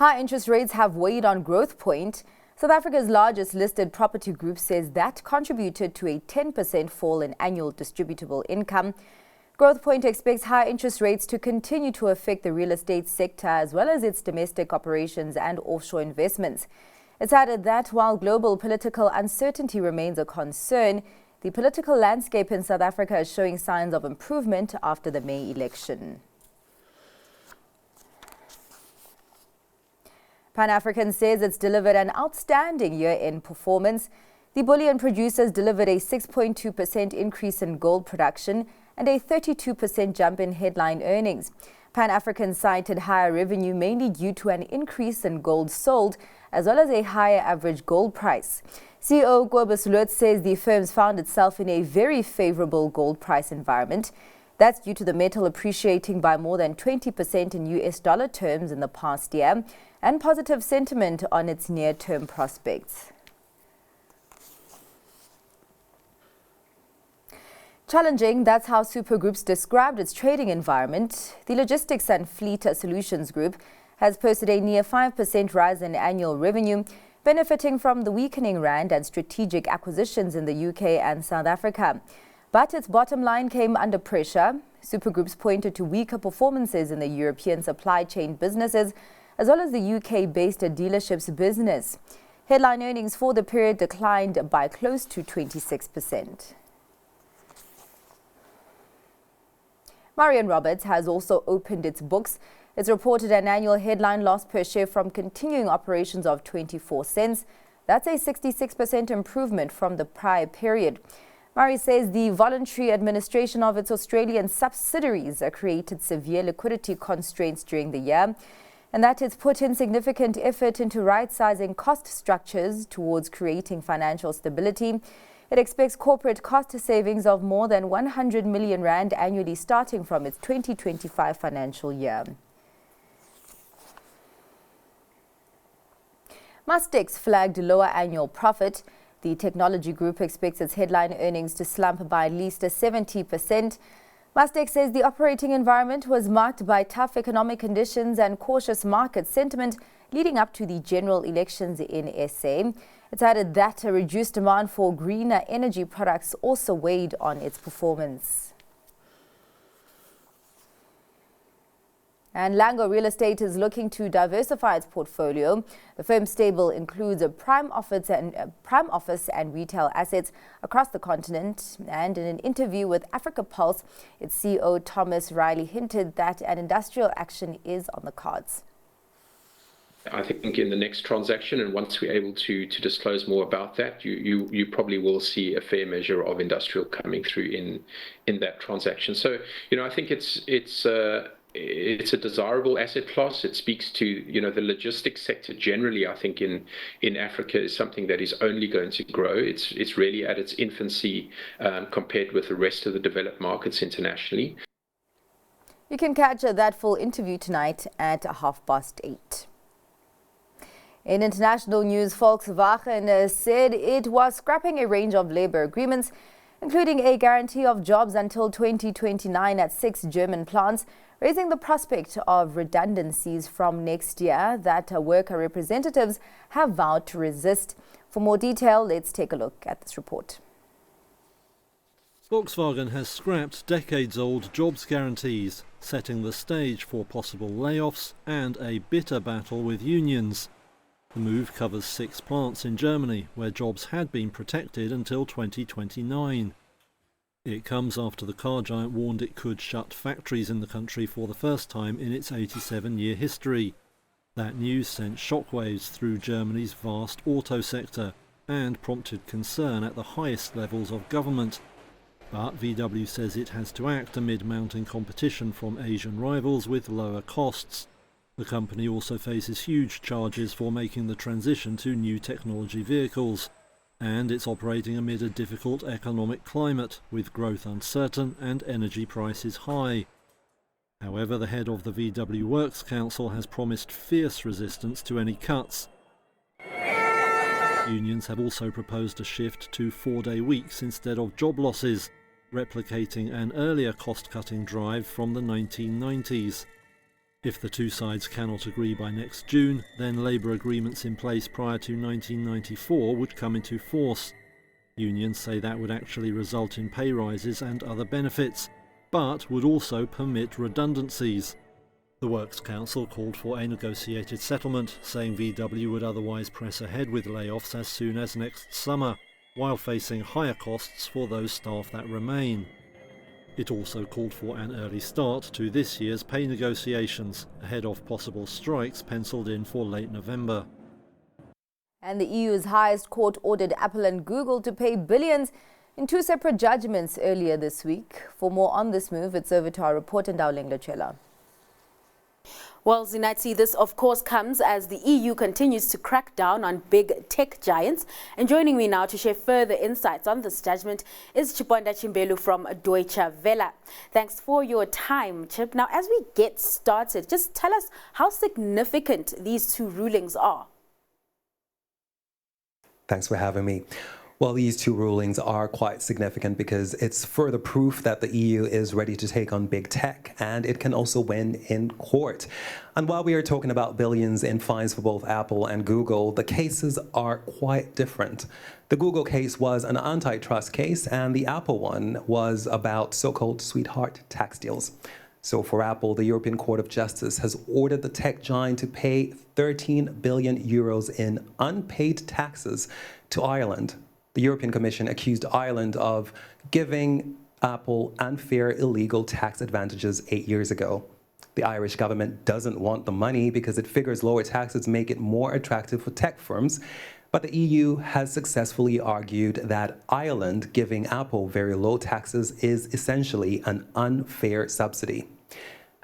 High interest rates have weighed on Growthpoint. South Africa's largest listed property group says that contributed to a 10% fall in annual distributable income. Growthpoint expects high interest rates to continue to affect the real estate sector as well as its domestic operations and offshore investments. It's added that while global political uncertainty remains a concern, the political landscape in South Africa is showing signs of improvement after the May election. Pan-African says it's delivered an outstanding year-end performance. The bullion producers delivered a 6.2% increase in gold production and a 32% jump in headline earnings. Pan-African cited higher revenue mainly due to an increase in gold sold as well as a higher average gold price. CEO Kobus Lutz says the firm found itself in a very favorable gold price environment. That's due to the metal appreciating by more than 20% in US dollar terms in the past year and positive sentiment on its near-term prospects. Challenging, that's how Super Groups described its trading environment. The Logistics and Fleet Solutions Group has posted a near 5% rise in annual revenue, benefiting from the weakening rand and strategic acquisitions in the UK and South Africa. But its bottom line came under pressure. Super Groups pointed to weaker performances in the European supply chain businesses, as well as the UK-based dealerships business. Headline earnings for the period declined by close to 26%. Marion Roberts has also opened its books. It's reported an annual headline loss per share from continuing operations of 24 cents. That's a 66% improvement from the prior period. Murray says the voluntary administration of its Australian subsidiaries created severe liquidity constraints during the year, and that it's put in significant effort into right-sizing cost structures towards creating financial stability. It expects corporate cost savings of more than 100 million rand annually starting from its 2025 financial year. Mustek's flagged lower annual profit. The technology group expects its headline earnings to slump by at least 70%. Mustek says the operating environment was marked by tough economic conditions and cautious market sentiment leading up to the general elections in SA. It's added that a reduced demand for greener energy products also weighed on its performance. And Lango Real Estate is looking to diversify its portfolio. The firm's stable includes a prime office and retail assets across the continent. And in an interview with Africa Pulse, its CEO Thomas Riley hinted that an industrial action is on the cards. I think in the next transaction, and once we're able to disclose more about that, you probably will see a fair measure of industrial coming through in that transaction. So, I think it's a desirable asset class. It speaks to, the logistics sector generally, I think in Africa is something that is only going to grow. It's really at its infancy compared with the rest of the developed markets internationally. You can catch that full interview tonight at 8:30. In international news, Volkswagen said it was scrapping a range of labor agreements, including a guarantee of jobs until 2029 at 6 German plants, raising the prospect of redundancies from next year that worker representatives have vowed to resist. For more detail, let's take a look at this report. Volkswagen has scrapped decades-old jobs guarantees, setting the stage for possible layoffs and a bitter battle with unions. The move covers 6 plants in Germany, where jobs had been protected until 2029. It comes after the car giant warned it could shut factories in the country for the first time in its 87-year history. That news sent shockwaves through Germany's vast auto sector and prompted concern at the highest levels of government. But VW says it has to act amid mounting competition from Asian rivals with lower costs. The company also faces huge charges for making the transition to new technology vehicles. And it's operating amid a difficult economic climate, with growth uncertain and energy prices high. However, the head of the VW Works Council has promised fierce resistance to any cuts. Unions have also proposed a shift to 4-day weeks instead of job losses, replicating an earlier cost-cutting drive from the 1990s. If the two sides cannot agree by next June, then labour agreements in place prior to 1994 would come into force. Unions say that would actually result in pay rises and other benefits, but would also permit redundancies. The Works Council called for a negotiated settlement, saying VW would otherwise press ahead with layoffs as soon as next summer, while facing higher costs for those staff that remain. It also called for an early start to this year's pay negotiations, ahead of possible strikes penciled in for late November. And the EU's highest court ordered Apple and Google to pay billions in two separate judgments earlier this week. For more on this move, it's over to our reporter Ndawuleng Chela. Well, Zinatsi, this of course comes as the EU continues to crack down on big tech giants. And joining me now to share further insights on this judgment is Chiponda Chimbelu from Deutsche Welle. Thanks for your time, Chip. Now, as we get started, just tell us how significant these two rulings are. Thanks for having me. Well, these two rulings are quite significant because it's further proof that the EU is ready to take on big tech, and it can also win in court. And while we are talking about billions in fines for both Apple and Google, the cases are quite different. The Google case was an antitrust case, and the Apple one was about so-called sweetheart tax deals. So for Apple, the European Court of Justice has ordered the tech giant to pay 13 billion euros in unpaid taxes to Ireland. The European Commission accused Ireland of giving Apple unfair illegal tax advantages 8 years ago. The Irish government doesn't want the money because it figures lower taxes make it more attractive for tech firms. But the EU has successfully argued that Ireland giving Apple very low taxes is essentially an unfair subsidy.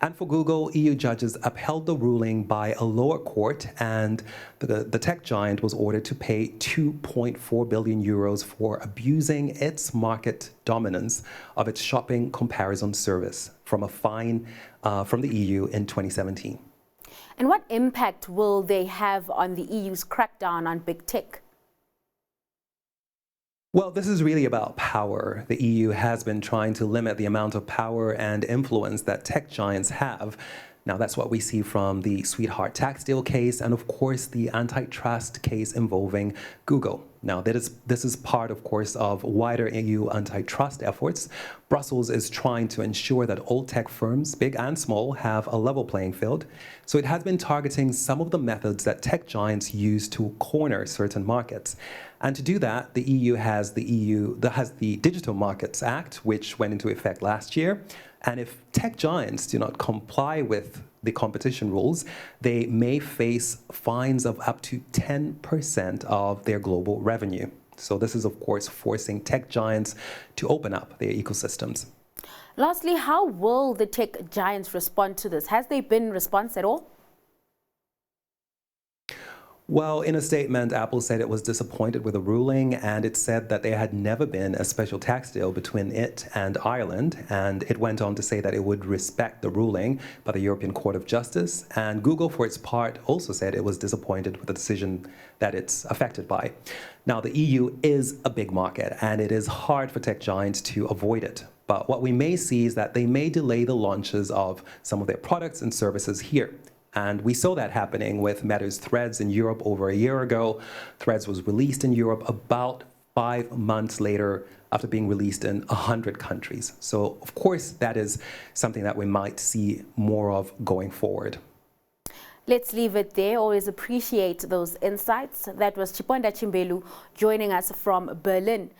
And for Google, EU judges upheld the ruling by a lower court, and the tech giant was ordered to pay 2.4 billion euros for abusing its market dominance of its shopping comparison service from a fine from the EU in 2017. And what impact will they have on the EU's crackdown on big tech? Well, this is really about power. The EU has been trying to limit the amount of power and influence that tech giants have. Now, that's what we see from the sweetheart tax deal case and, of course, the antitrust case involving Google. Now, this is part, of course, of wider EU antitrust efforts. Brussels is trying to ensure that all tech firms, big and small, have a level playing field. So it has been targeting some of the methods that tech giants use to corner certain markets. And to do that, the EU has the Digital Markets Act, which went into effect last year. And if tech giants do not comply with the competition rules, they may face fines of up to 10% of their global revenue. So this is, of course, forcing tech giants to open up their ecosystems. Lastly, how will the tech giants respond to this? Has there been response at all? Well, in a statement, Apple said it was disappointed with the ruling, and it said that there had never been a special tax deal between it and Ireland. And it went on to say that it would respect the ruling by the European Court of Justice. And Google, for its part, also said it was disappointed with the decision that it's affected by. Now, the EU is a big market, and it is hard for tech giants to avoid it. But what we may see is that they may delay the launches of some of their products and services here. And we saw that happening with Meta's Threads in Europe over a year ago. Threads was released in Europe about 5 months later after being released in 100 countries. So, of course, that is something that we might see more of going forward. Let's leave it there. Always appreciate those insights. That was Chiponda Chimbelu joining us from Berlin.